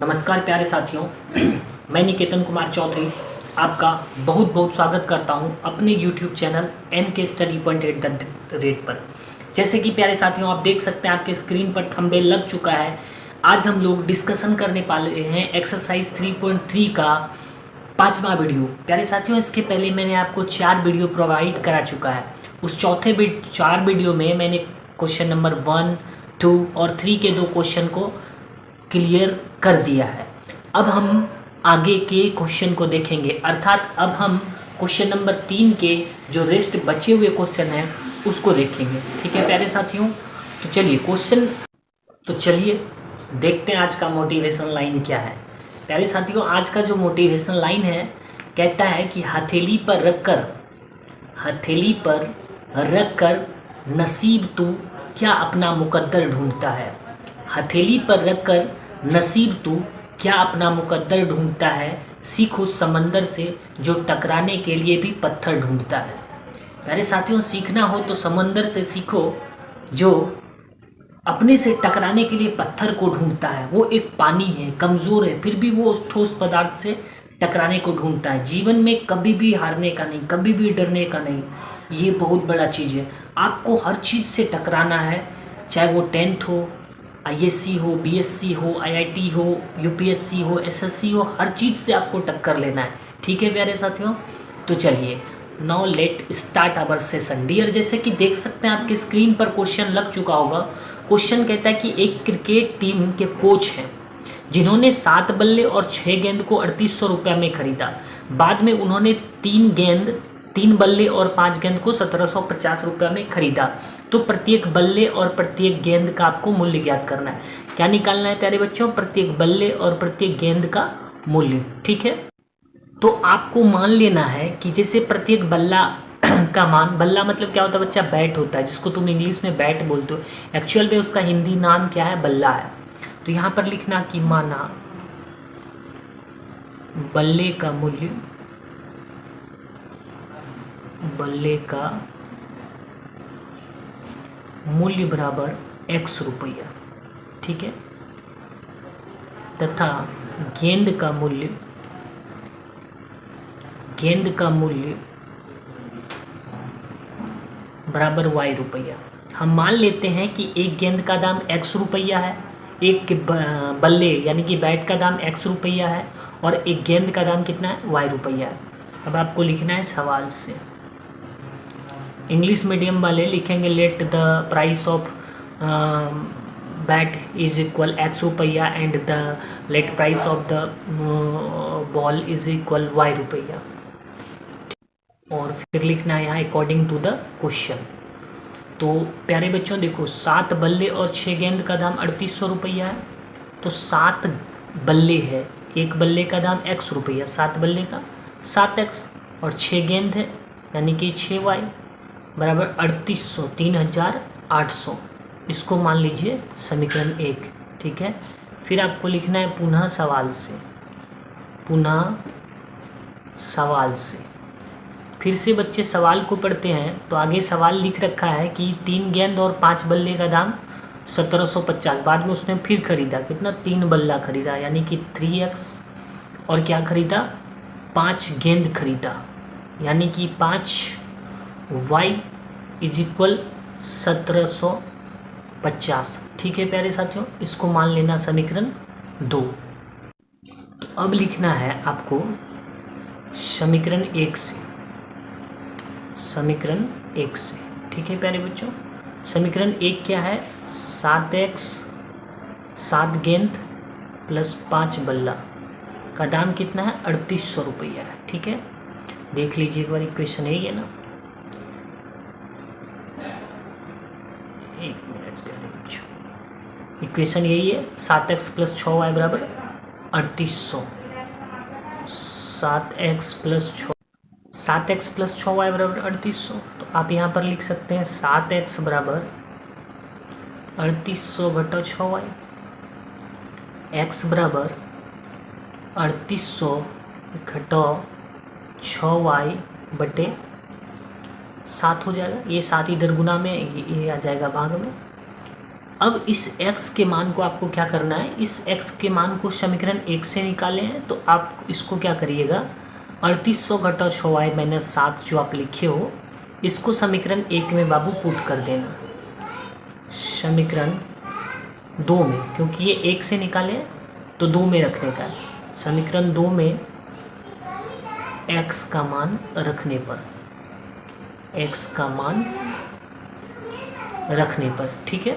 नमस्कार प्यारे साथियों। मैं निकेतन कुमार चौधरी आपका बहुत बहुत स्वागत करता हूं अपने YouTube चैनल NK Study.8 पर। जैसे कि प्यारे साथियों आप देख सकते हैं आपके स्क्रीन पर थंबनेल लग चुका है। आज हम लोग डिस्कशन करने वाले हैं एक्सरसाइज 3.3 का 5वां वीडियो। प्यारे साथियों इसके पहले मैंने आपको 4 वीडियो प्रोवाइड करा चुका है। उस 4 वीडियो में मैंने क्वेश्चन नंबर 1, 2 और 3 के 2 क्वेश्चन को क्लियर कर दिया है। अब हम आगे के क्वेश्चन को देखेंगे, अर्थात अब हम क्वेश्चन नंबर 3 के जो रेस्ट बचे हुए क्वेश्चन हैं उसको देखेंगे। ठीक है प्यारे साथियों, तो चलिए देखते हैं आज का मोटिवेशन लाइन क्या है। प्यारे साथियों आज का जो मोटिवेशन लाइन है कहता है कि हथेली पर रख कर नसीब तू क्या अपना मुकद्दर ढूंढता है। हथेली पर रखकर नसीब तू क्या अपना मुकद्दर ढूंढता है, सीख उस समंदर से जो टकराने के लिए भी पत्थर ढूंढता है। प्यारे साथियों सीखना हो तो समंदर से सीखो जो अपने से टकराने के लिए पत्थर को ढूंढता है। वो एक पानी है, कमज़ोर है, फिर भी वो उस ठोस पदार्थ से टकराने को ढूंढता है। जीवन में कभी भी हारने का नहीं, कभी भी डरने का नहीं, ये बहुत बड़ा चीज़ है। आपको हर चीज़ से टकराना है, चाहे वो 10th हो, ISC हो, BSc हो, IIT हो, UPSC हो, SSC हो, हर चीज़ से आपको टक्कर लेना है। ठीक है प्यारे साथियों, तो चलिए now let start our session dear. जैसे कि देख सकते हैं आपके स्क्रीन पर क्वेश्चन लग चुका होगा। क्वेश्चन कहता है कि एक क्रिकेट टीम के कोच हैं जिन्होंने 7 बल्ले और 6 गेंद को 3800 रुपये में खरीदा। बाद में उन्होंने 3 बल्ले और 5 गेंद को 1750 रुपये में खरीदा। तो प्रत्येक बल्ले और प्रत्येक गेंद का आपको मूल्य ज्ञात करना है। क्या निकालना है प्यारे बच्चों? प्रत्येक बल्ले और प्रत्येक गेंद का मूल्य। ठीक है, तो आपको मान लेना है कि जैसे प्रत्येक बल्ला का मान, बल्ला मतलब क्या होता है बच्चा? बैट होता है, जिसको तुम इंग्लिश में बैट बोलते हो। एक्चुअल में उसका हिंदी नाम क्या है? बल्ला है। तो यहाँ पर लिखना कि माना बल्ले का मूल्य, बराबर X रुपया। ठीक है, तथा गेंद का मूल्य बराबर Y रुपया। हम मान लेते हैं कि एक गेंद का दाम X रुपया है, एक बल्ले यानी कि बैट का दाम X रुपया है और एक गेंद का दाम कितना है? Y रुपया है। अब आपको लिखना है सवाल से। इंग्लिश मीडियम वाले लिखेंगे let the price of bat is equal X रुपया and the late price of the ball is equal Y रुपया। और फिर लिखना है यहाँ अकॉर्डिंग टू द क्वेश्चन। तो प्यारे बच्चों देखो 7 बल्ले और 6 गेंद का दाम 3800 रुपया है। तो 7 बल्ले है, एक बल्ले का दाम X रुपया, 7 बल्ले का 7X और 6 गेंद है यानी कि 6Y बराबर 3800, 3800। इसको मान लीजिए समीकरण 1। ठीक है, फिर आपको लिखना है पुनः सवाल से। फिर से बच्चे सवाल को पढ़ते हैं तो आगे सवाल लिख रखा है कि 3 गेंद और 5 बल्ले का दाम 1750। बाद में उसने फिर खरीदा कितना? 3 बल्ला खरीदा यानी कि 3X और क्या खरीदा? 5 गेंद खरीदा यानी कि 5Y इज इक्वल 1750। ठीक है प्यारे साथियों, इसको मान लेना समीकरण 2। तो अब लिखना है आपको समीकरण 1 से। ठीक है प्यारे बच्चों, समीकरण 1 क्या है? 7X 7 गेंद प्लस 5 बल्ला का दाम कितना है? 3800 रुपया है। ठीक है, देख लीजिए एक बार इक्वेशन यही है ना। एक मिनट प्यारे बच्चों, इक्वेशन यही है 7X प्लस 6Y बराबर 3800। 7X प्लस 6Y बराबर 3800। तो आप यहाँ पर लिख सकते हैं 7X बराबर 3800 बटा 6Y। X बराबर 3800 घटा 6Y बटे 7 हो जाएगा। ये 7 इधर गुना में, ये आ जाएगा भाग में। अब इस x के मान को आपको क्या करना है, इस x के मान को समीकरण 1 से निकाले हैं, तो आप इसको क्या करिएगा 3800 घटा 6y माइनस 7 जो आप लिखे हो इसको समीकरण 1 में बाबू पुट कर देना, समीकरण 2 में, क्योंकि ये 1 से निकाले तो 2 में रखने का है। समीकरण 2 में x का मान रखने पर, x का मान रखने पर, ठीक है।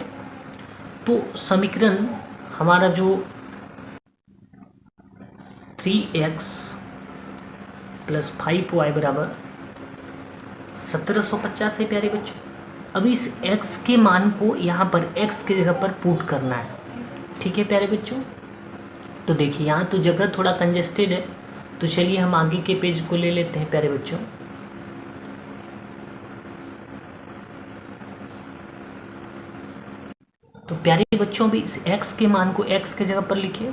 तो समीकरण हमारा जो 3x प्लस 5y बराबर 1750 है प्यारे बच्चों। अब इस x के मान को यहाँ पर x की जगह पर पुट करना है, ठीक है प्यारे बच्चों। तो देखिए यहाँ तो जगह थोड़ा कंजेस्टेड है, तो चलिए हम आगे के पेज को ले लेते हैं प्यारे बच्चों। तो प्यारे बच्चों भी इस x के मान को x के जगह पर लिखिए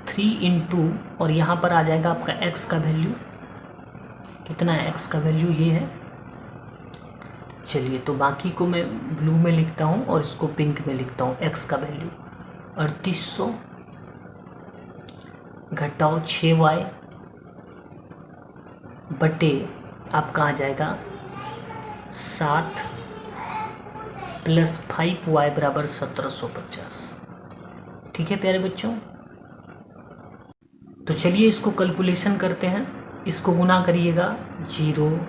3 इंटू, और यहाँ पर आ जाएगा आपका x का वैल्यू, कितना है x का वैल्यू ये है। चलिए तो बाकी को मैं ब्लू में लिखता हूँ और इसको पिंक में लिखता हूँ। x का वैल्यू 3800 घटाओ 6y बटे आपका आ जाएगा 7 प्लस 5y बराबर 1750, ठीक है प्यारे बच्चों। तो चलिए इसको कैलकुलेशन करते हैं, इसको गुना करिएगा 0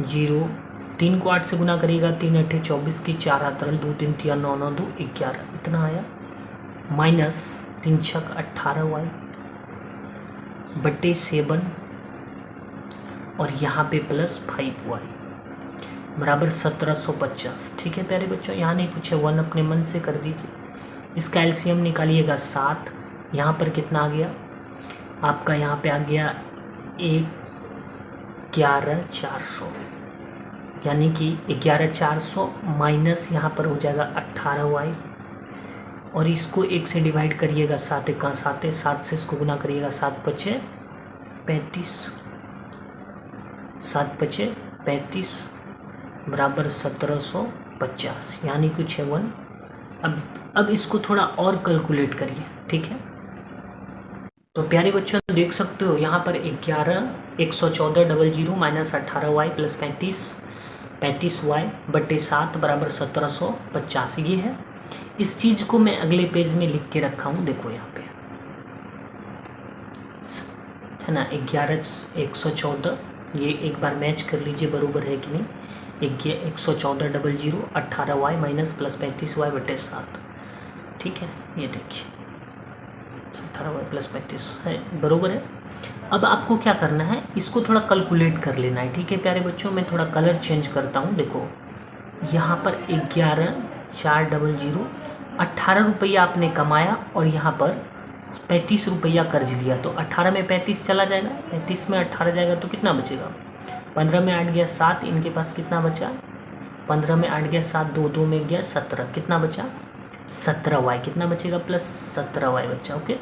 0, 3 को 8 से गुना करिएगा, 3 8 24 की 4 हाथ रल 2 3 3 9 9 2 11, इतना आया, माइनस 3 6 18y बटे 7 और यहाँ पे प्लस 5y बराबर 1750, ठीक है प्यारे बच्चों। यहाँ नहीं पूछे 1 अपने मन से कर दीजिए। इसका एलसीएम निकालिएगा 7, यहाँ पर कितना आ गया आपका, यहाँ पे आ गया 11400, यानी कि 11400 माइनस यहाँ पर हो जाएगा 18y, और इसको 1 से डिवाइड करिएगा, 7 1 7 है, 7 से इसको गुना करिएगा, 7 5 35, 7 5 35 बराबर 1750, यानी कि 61। अब इसको थोड़ा और कैलकुलेट करिए, ठीक है। तो प्यारे बच्चों देख सकते हो यहाँ पर 11400 माइनस 18y प्लस 35y बटे 7 बराबर 1750 ये है। इस चीज़ को मैं अगले पेज में लिख के रखा हूँ, देखो यहाँ पे है ना 11400, ये एक बार मैच कर लीजिए बराबर है कि नहीं। 11400 18y माइनस प्लस 35y बटे 7, ठीक है, ये देखिए 18y प्लस 35 है, बरोबर है। अब आपको क्या करना है, इसको थोड़ा कैलकुलेट कर लेना है, ठीक है प्यारे बच्चों। मैं थोड़ा कलर चेंज करता हूँ, देखो यहाँ पर 11400 18 रुपया आपने कमाया और यहाँ पर 35 रुपया कर्ज लिया, तो 18 में 35 चला जाएगा, 35 में 18 जाएगा तो कितना बचेगा, 15 में 8 गया 7, इनके पास कितना बचा, 15 में 8 गया 7, 2 2 में गया 17, कितना बचा 17y, कितना बचेगा प्लस 17y बचा, ओके।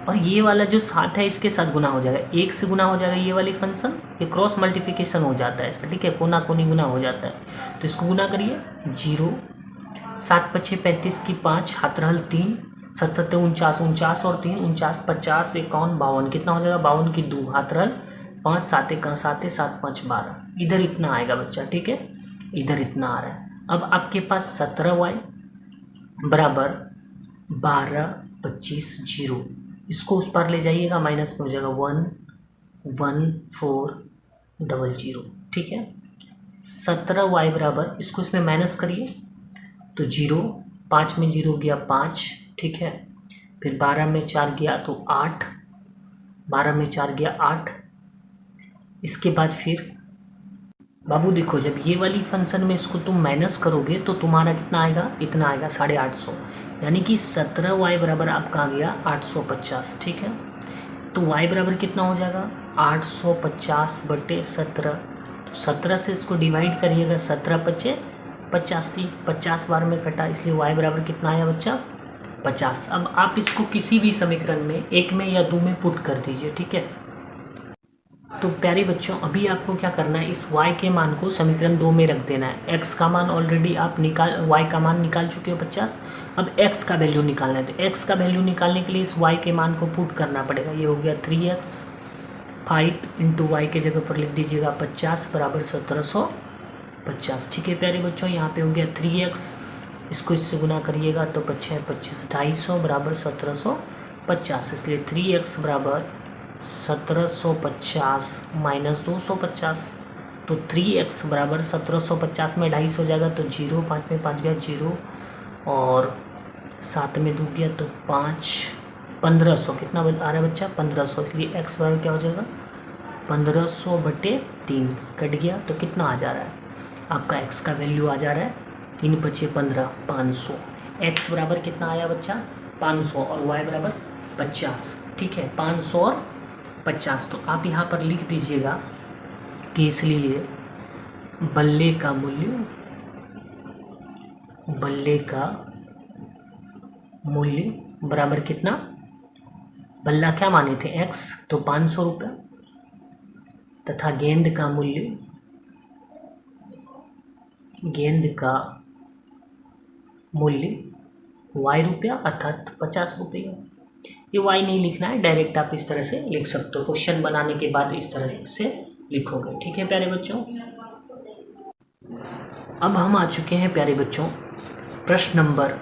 और ये वाला जो 7 है इसके साथ गुना हो जाएगा, 1 से गुना हो जाएगा ये वाली फंक्शन, ये क्रॉस मल्टीप्लिकेशन हो जाता है इसका, ठीक है, कोना कोनी गुना हो जाता है। तो इसको गुना करिए 0 7 5 35 की 5 हाथ रहल 3 7 7 49 49 और 3 49 50 51 52, कितना हो जाएगा 52 की 2 हाथ रहल 5 7 1 7 7 5 12, इधर इतना आएगा बच्चा, ठीक है, इधर इतना आ रहा है। अब आपके पास 17y बराबर 12 25 0, इसको उस पार ले जाइएगा, माइनस में हो जाएगा 11400, ठीक है। 17y बराबर, इसको इसमें माइनस करिए तो 0, 5 में 0 गया 5, ठीक है, फिर 12 में 4 गया तो 8, 12 में 4 गया 8। इसके बाद फिर बाबू देखो, जब ये वाली फंक्शन में इसको तुम माइनस करोगे तो तुम्हारा कितना आएगा, इतना आएगा 850, यानी कि 17y बराबर आपका आ गया 850, ठीक है। तो y बराबर कितना हो जाएगा 850 बटे 17, तो 17 से इसको डिवाइड करिएगा, 17 5 85, 50 बार में कटा, इसलिए y बराबर कितना आया बच्चा 50। अब आप इसको किसी भी समीकरण में 1 में या 2 में पुट कर दीजिए, ठीक है। तो प्यारे बच्चों अभी आपको क्या करना है, इस y के मान को समीकरण 2 में रख देना है। x का मान ऑलरेडी आप y का मान निकाल चुके हो 50। अब x का वैल्यू निकालना है, तो x का वैल्यू निकालने के लिए इस y के मान को पुट करना पड़ेगा। ये हो गया 3x, 5 इंटू वाई के जगह पर लिख दीजिएगा 50 बराबर 1750। ठीक है प्यारे बच्चों, यहाँ पे हो गया 3x, इसको इससे गुना करिएगा तो 25 250 बराबर 1750, इसलिए 3x बराबर 1750 माइनस 250। तो 3x बराबर 1750 में 250 हो जाएगा, तो 0 5 में 5 गया 0 और 7 में 2 गया तो 5, 1500 कितना आ रहा है बच्चा 1500, इसलिए x बराबर क्या हो जाएगा 1500/3 कट गया तो कितना आ जा रहा है आपका x का वैल्यू आ जा रहा है 3 × 15 500। x बराबर कितना आया बच्चा 500 और y बराबर 50। ठीक है 500 और 50, तो आप यहाँ पर लिख दीजिएगा कि इसलिए बल्ले का मूल्य बराबर कितना, बल्ला क्या माने थे x तो 500 रुपये, तथा गेंद का मूल्य y रुपया अर्थात 50 रुपये। ये y नहीं लिखना है, डायरेक्ट आप इस तरह से लिख सकते हो, क्वेश्चन बनाने के बाद इस तरह से लिखोगे। ठीक है प्यारे बच्चों, अब हम आ चुके हैं प्यारे बच्चों प्रश्न नंबर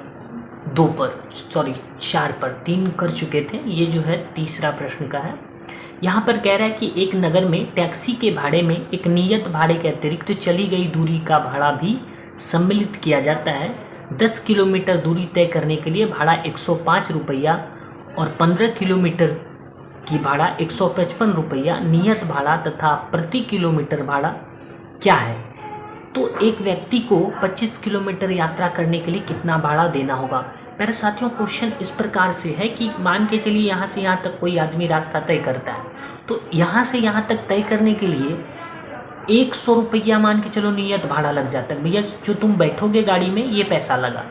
2 पर, सॉरी 4 पर, 3 कर चुके थे, ये जो है तीसरा प्रश्न का है। यहाँ पर कह रहा है कि एक नगर में टैक्सी के भाड़े में एक नियत भाड़े के अतिरिक्त चली गई दूरी का भाड़ा भी सम्मिलित किया जाता है। 10 किलोमीटर दूरी तय करने के लिए भाड़ा 105 रुपया और 15 किलोमीटर की भाड़ा 155 रुपया नियत भाड़ा तथा प्रति किलोमीटर भाड़ा क्या है। तो एक व्यक्ति को 25 किलोमीटर यात्रा करने के लिए कितना भाड़ा देना होगा। मेरे साथियों क्वेश्चन इस प्रकार से है कि मान के चलिए यहाँ से यहाँ तक कोई आदमी रास्ता तय करता है, तो यहाँ से यहाँ तक तय करने के लिए 100 रुपया मान के चलो नियत भाड़ा लग जाता है। भैया जो तुम बैठोगे गाड़ी में ये पैसा लगा,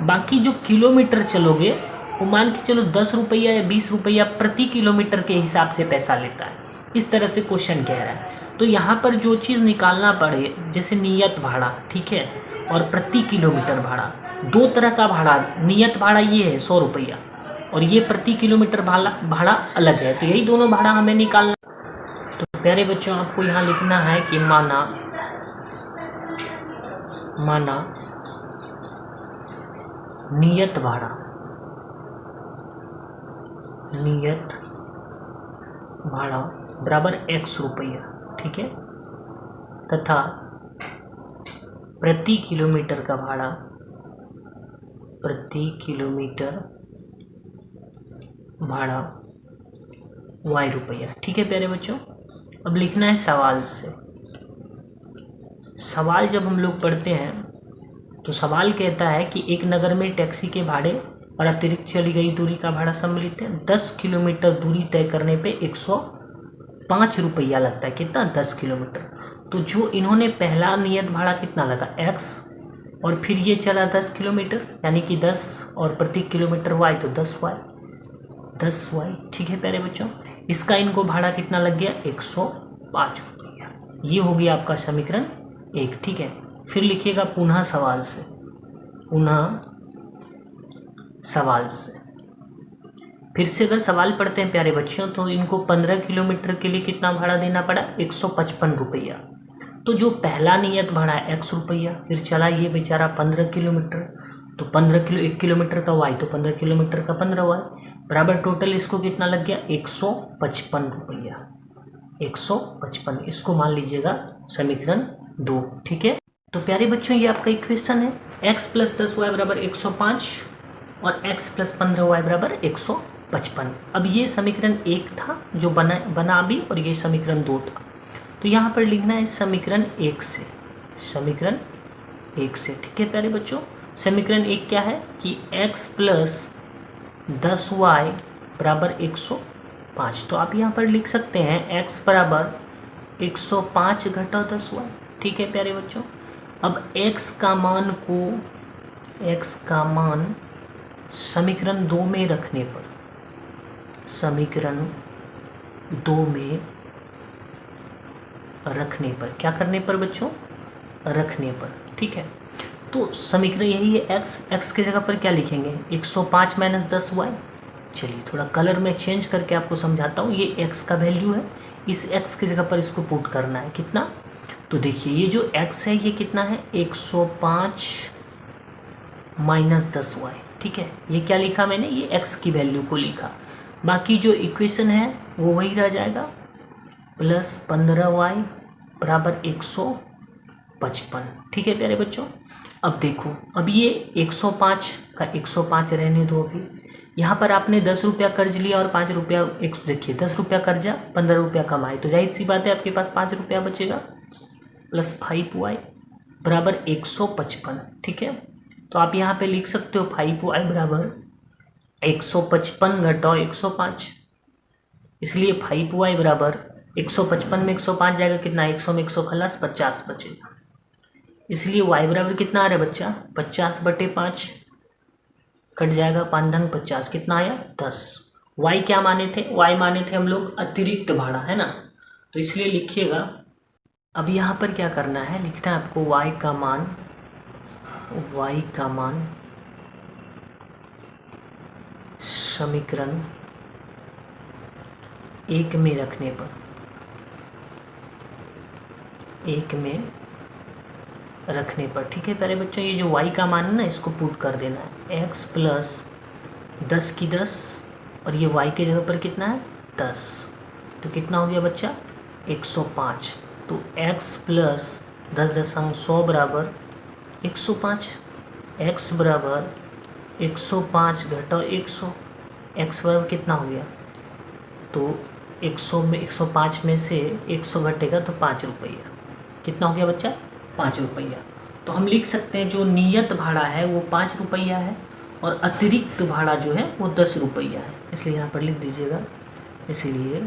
बाकी जो किलोमीटर चलोगे वो मान के चलो 10 रुपया या 20 रुपया प्रति किलोमीटर के हिसाब से पैसा लेता है। इस तरह से क्वेश्चन कह रहा है। तो यहाँ पर जो चीज़ निकालना पड़े जैसे नियत भाड़ा, ठीक है, और प्रति किलोमीटर भाड़ा, दो तरह का भाड़ा, नियत भाड़ा ये है 100 रुपया और ये प्रति किलोमीटर भाड़ा अलग है, तो यही दोनों भाड़ा हमें निकालना। तो प्यारे बच्चों आपको यहाँ लिखना है कि माना नियत भाड़ा बराबर 100 रुपया, ठीक है, तथा प्रति किलोमीटर का भाड़ा y रुपया। ठीक है प्यारे बच्चों, अब लिखना है सवाल से। सवाल जब हम लोग पढ़ते हैं तो सवाल कहता है कि एक नगर में टैक्सी के भाड़े और अतिरिक्त चली गई दूरी का भाड़ा सम्मिलित है। 10 किलोमीटर दूरी तय करने पे 105 रुपया लगता है। कितना 10 किलोमीटर। तो जो इन्होंने पहला नियत भाड़ा कितना लगा x और फिर ये चला 10 किलोमीटर यानी कि 10 और प्रति किलोमीटर y तो 10y। ठीक है प्यारे बच्चों, इसका इनको भाड़ा कितना लग गया 105 रुपया। ये हो गया आपका समीकरण 1। ठीक है, फिर लिखिएगा पुनः सवाल से। फिर से अगर सवाल पढ़ते हैं प्यारे बच्चों तो इनको 15 किलोमीटर के लिए कितना भाड़ा देना पड़ा 155 रुपया। तो जो पहला नियत भाड़ा है 100 रुपया, फिर चला ये बेचारा 15 किलोमीटर, तो 1 किलोमीटर का y तो 15 किलोमीटर का 15y बराबर टोटल इसको कितना लग गया 155 रुपया। 155 इसको मान लीजिएगा समीकरण 2। ठीक है, तो प्यारे बच्चों ये आपका इक्वेशन है x + 10y बराबर 105 और x + 15y बराबर 155। अब ये समीकरण 1 था जो बना अभी और ये समीकरण 2 था। तो यहाँ पर लिखना है समीकरण 1 से। ठीक है प्यारे बच्चों, समीकरण 1 क्या है कि x + 10y बराबर 105। तो आप यहाँ पर लिख सकते हैं x बराबर 105 घटा 10y। ठीक है प्यारे बच्चों, अब x का मान समीकरण 2 में रखने पर, समीकरण 2 में रखने पर, क्या करने पर बच्चों, रखने पर, ठीक है। तो समीकरण यही है, x की जगह पर क्या लिखेंगे, 105 माइनस 10y। चलिए थोड़ा कलर में चेंज करके आपको समझाता हूँ। ये x का वैल्यू है, इस x की जगह पर इसको पुट करना है, कितना, तो देखिए ये जो x है ये कितना है, 105 माइनस 10y, ठीक है। ये क्या लिखा मैंने, ये x की वैल्यू को लिखा। बाकी जो इक्वेशन है वो वही रह जाएगा, प्लस 15y बराबर 155, ठीक है प्यारे बच्चों। अब देखो, अब ये 105 का 105 रहने दो। अभी यहाँ पर आपने 10 रुपया कर्ज लिया और 5 रुपया, देखिए 10 रुपया कर्जा 15 रुपया कमाए, तो जाहिर सी बात है आपके पास 5 रुपया बचेगा, प्लस 5y बराबर 155, ठीक है। तो आप यहाँ पे लिख सकते हो 5y बराबर 155 घटाओ 105, इसलिए 5y बराबर 155 में 105 जाएगा कितना, 100 में 100 खलास 50 बचेगा, इसलिए y बराबर कितना आ रहा है बच्चा, 50/5 कट जाएगा, 5 धन 50 कितना आया 10। y क्या माने थे, y माने थे हम लोग अतिरिक्त भाड़ा, है ना, तो इसलिए लिखिएगा। अब यहाँ पर क्या करना है, लिखना है आपको y का मान समीकरण 1 में रखने पर, 1 में रखने पर, ठीक है प्यारे बच्चों। ये जो y का मान है ना, इसको पुट कर देना है, x प्लस 10 की 10 और ये y के जगह पर कितना है 10, तो कितना हो गया बच्चा 105। तो x प्लस 10.100 बराबर 105, x बराबर 105 घटाओ 100, x बराबर कितना हो गया, तो 100 में 105 में से 100 घटेगा तो 5 रुपया, कितना हो गया बच्चा 5 रुपया। तो हम लिख सकते हैं जो नियत भाड़ा है वो 5 रुपया है और अतिरिक्त भाड़ा जो है वो 10 रुपया है, इसलिए यहाँ पर लिख दीजिएगा। इसलिए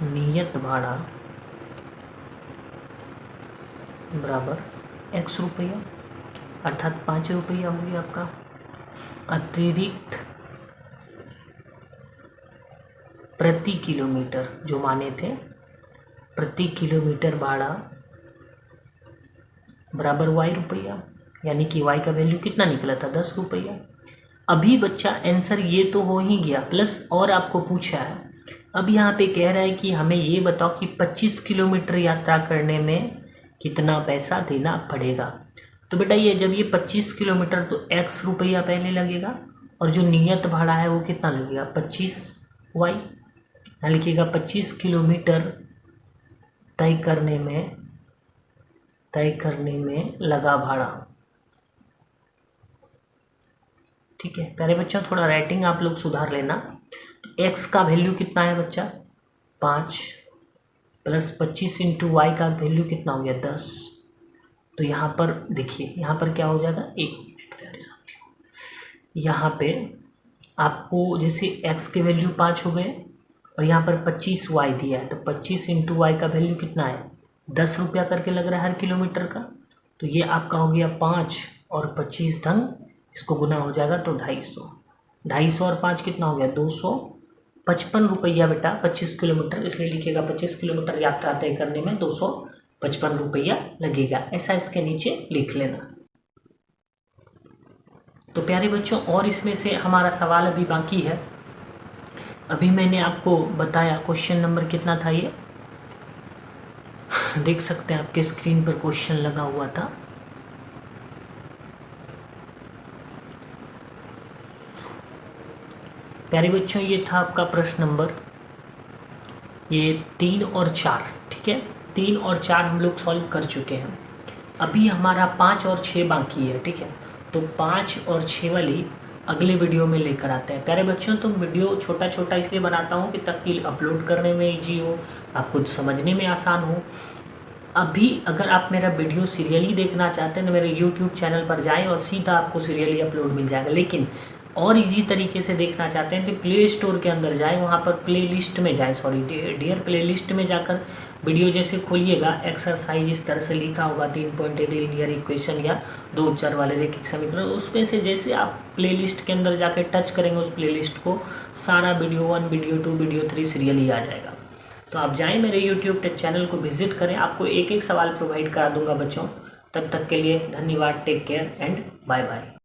नियत भाड़ा बराबर x रुपया, अर्थात 5 रुपया हो गया आपका। अतिरिक्त प्रति किलोमीटर जो माने थे, प्रति किलोमीटर भाड़ा बराबर y रुपया, यानी कि y का वैल्यू कितना निकला था 10 रुपया। अभी बच्चा आंसर ये तो हो ही गया, प्लस और आपको पूछा है, अब यहाँ पे कह रहा है कि हमें ये बताओ कि 25 किलोमीटर यात्रा करने में कितना पैसा देना पड़ेगा। तो बेटा ये जब ये 25 किलोमीटर तो x रुपया पहले लगेगा और जो नियत भाड़ा है वो कितना लगेगा 25y, यहाँ लिखिएगा 25 किलोमीटर तय करने में लगा भाड़ा, ठीक है प्यारे बच्चों। थोड़ा राइटिंग आप लोग सुधार लेना। तो x का वैल्यू कितना है बच्चा 5 प्लस 25 इंटू वाई का वैल्यू कितना हो गया 10। तो यहाँ पर देखिए, यहाँ पर क्या हो जाएगा, एक मिनट प्यारे साथियों, यहाँ पे आपको जैसे x के वैल्यू 5 हो गए और यहाँ पर 25y दिया है, तो 25 इंटू वाई का वैल्यू कितना है 10 रुपया करके लग रहा है हर किलोमीटर का। तो ये आपका हो गया 5 और 25 धन इसको गुना हो जाएगा तो 250 और 5 कितना हो गया 255 रुपया बेटा 25 किलोमीटर, इसलिए लिखिएगा 25 किलोमीटर यात्रा तय करने में 255 रुपया लगेगा, ऐसा इसके नीचे लिख लेना। तो प्यारे बच्चों और इसमें से हमारा सवाल अभी बाकी है। अभी मैंने आपको बताया क्वेश्चन नंबर कितना था, ये देख सकते हैं आपके स्क्रीन पर क्वेश्चन लगा हुआ था। प्यारे बच्चों ये था आपका प्रश्न नंबर ये 3 और 4, ठीक है 3 और 4 हम लोग सॉल्व कर चुके हैं। अभी हमारा 5 और 6 बाकी है, ठीक है। तो 5 और 6 वाली अगले वीडियो में लेकर आते हैं। प्यारे बच्चों तो वीडियो छोटा छोटा इसलिए बनाता हूँ कि ताकि अपलोड करने में इजी हो, आपको समझने में आसान हो। अभी अगर आप मेरा वीडियो सीरियली देखना चाहते हैं तो मेरे यूट्यूब चैनल पर जाएं और सीधा आपको सीरियली अपलोड मिल जाएगा। लेकिन और इजी तरीके से देखना चाहते हैं तो प्ले स्टोर के अंदर जाएं, वहाँ पर प्ले लिस्ट में जाएं, डियर प्ले लिस्ट में जाकर वीडियो जैसे खोलिएगा, एक्सरसाइज इस तरह से लिखा होगा 3.1 लीनियर इक्वेशन या 2 चर वाले रैखिक समीकरण, उसमें से जैसे आप प्ले लिस्ट के अंदर जाकर टच करेंगे उस प्ले लिस्ट को, सारा वीडियो 1 वीडियो 2 वीडियो 3 सीरियली आ जाएगा। तो आप जाएं मेरे यूट्यूब चैनल को विजिट करें, आपको एक एक सवाल प्रोवाइड करा दूंगा बच्चों। तब तक के लिए धन्यवाद, take care and bye bye.